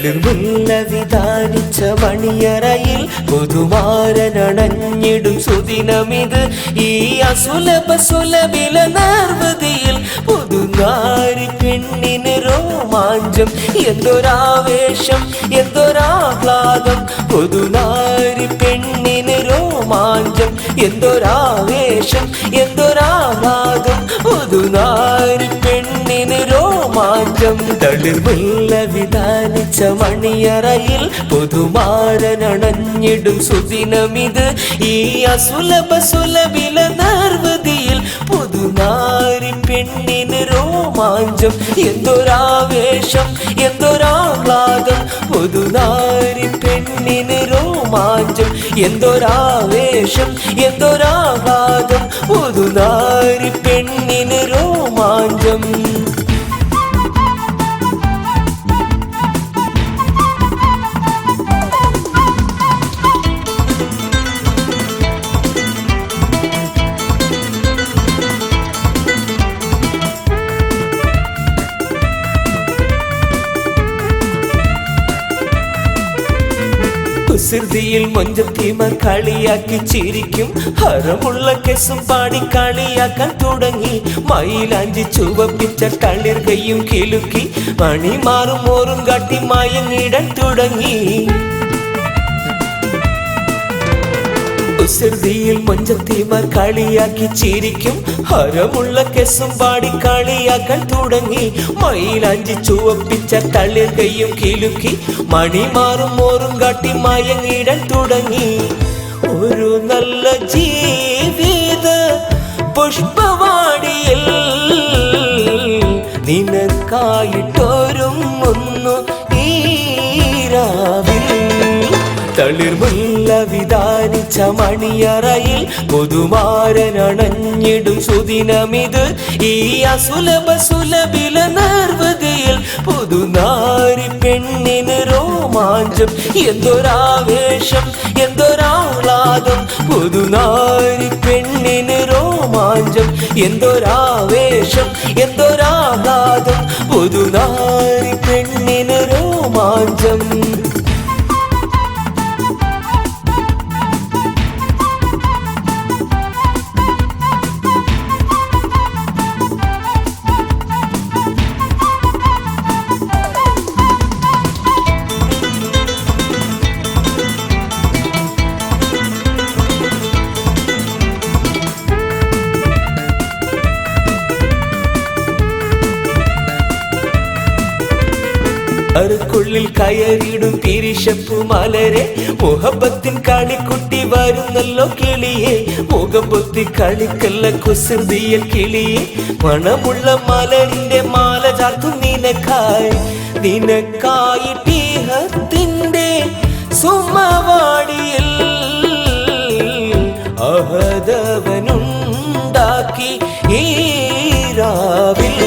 തളിർമുല്ല വിധാനിച്ച മണിയറയിൽ പുതുമാരനണഞ്ഞിടും സുദിനമിത്. ഈ അസുലഭ സുലഭില നിർവൃതിയിൽ പുതുനാരി പെണ്ണിന് രോമാഞ്ചം. എന്തൊരാവേശം എന്തൊരാഹ്ലാദം പുതുനാരി പെണ്ണിന് രോമാഞ്ചം. എന്തൊരാവേശം എന്തൊരാഹ്ലാദം പുതുനാരി പെണ്ണിന് രോമാഞ്ചം. തളിർമുല്ല വിധാനിച്ച മണിയറയിൽ പുതുമാരനണഞ്ഞിടും സുദിനമിത്. ഈ അസുലഭ സുലഭില നിർവൃതിയിൽ പുതുനാരി പെണ്ണിന് രോമാഞ്ചം. എന്തൊരാവേശം എന്തൊരാഹ്ലാദം പുതുനാരി പെണ്ണിന് രോമാഞ്ചം. എന്തൊരാവേശം എന്തൊരാഹ്ലാദം പുതുനാരി പെണ്ണിന് രോമാഞ്ചം. കുസൃതിയിൽ മൊഞ്ചത്തിമാർ കളിയാക്കി ചിരിക്കും. ഹരമുള്ള കെസും പാടി കളിയാക്കാൻ തുടങ്ങി. മയിലാഞ്ചി ചുവപ്പിച്ച കളിർകയും കിലുക്കി മണിമാറും മോറും കാട്ടി മയങ്ങിടാൻ തുടങ്ങി. കുസൃതിയിൽ മൊഞ്ചത്തിമാർ കളിയാക്കി ചിരിക്കും. ഹരമുള്ള കെസും പാടി കളിയാക്കാൻ തുടങ്ങി. മയിലാഞ്ചി ചുവപ്പിച്ച തളിർകയും കിലുക്കി മണിമാറും മോറും കാട്ടി മയങ്ങിടാൻ തുടങ്ങി. ഒരു നല്ല ജീവിത പുഷ്പവാടിയിൽ നിനക്കായിട്ടൊരുങ്ങുന്നു ഈ രാവിൽ. തളിർമുല്ല വിധാനിച്ച മണിയറയിൽ പുതുമാരനണഞ്ഞിടും സുദിനമിത്. ഈ അസുലഭ സുലഭില നിർവൃതിയിൽ പുതുനാരി പെണ്ണിന് രോമാഞ്ചം. എന്തൊരാവേശം എന്തൊരാഹ്ലാദം പുതുനാരി പെണ്ണിന് രോമാഞ്ചം. എന്തൊരാവേശം എന്തൊരാഹ്ലാദം പുതുനാരി പെണ്ണിന് രോമാഞ്ചം. അറുക്കുള്ളിൽ കയറിയിടും തിരിശപ്പു മലരെ മുഹബത്തിൻ കളിക്കുട്ടി വരുന്നല്ലോ കിളിയെ. മുഖം പൊത്തി കളിക്കല്ല കുസൃതിയൽ കിളിയെ. മണമുള്ള മലരിന്റെ മാല ചാർത്തും നിനക്കായി. നിനക്കായി ടീഹത്തിന്റെ സുമവാടിയിൽ അഹദവനുണ്ടാക്കി ഈ രാവിൽ.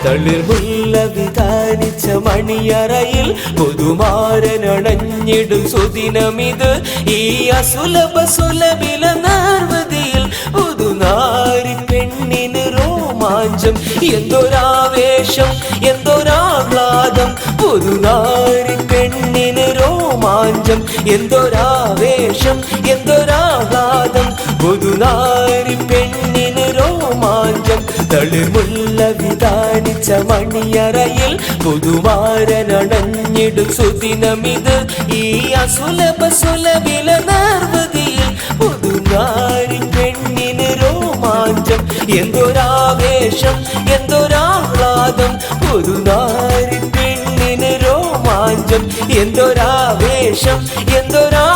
തളിർമുല്ല വിധാനിച്ച മണിയറയിൽ പുതുമാരനണഞ്ഞിടും സുദിനമിത്. ഈ അസുലഭ സുലഭില നിർവൃതിയിൽ പുതുനാരി പെണ്ണിന് രോമാഞ്ചം. എന്തൊരാവേശം എന്തൊരാഹ്ലാദം പുതുനാരി പെണ്ണിന് രോമാഞ്ചം. എന്തൊരാവേശം എന്തൊരാഹ്ലാദം പുതുനാരി പെണ്ണിന് രോമാഞ്ചം. തളിർമുല്ല വിധാനിച്ച മണിയറയിൽ പുതുമാരനണഞ്ഞിടും സുദിനമിത്. ഈ അസുലഭ സുലഭില നിർവൃതിയിൽ പുതുനാരി പെണ്ണിന് രോമാഞ്ചം. എന്തൊരാവേശം എന്തൊരാഹ്ലാദം പുതുനാരി പെണ്ണിന് രോമാഞ്ചം. എന്തൊരാവേശം എന്തൊരാ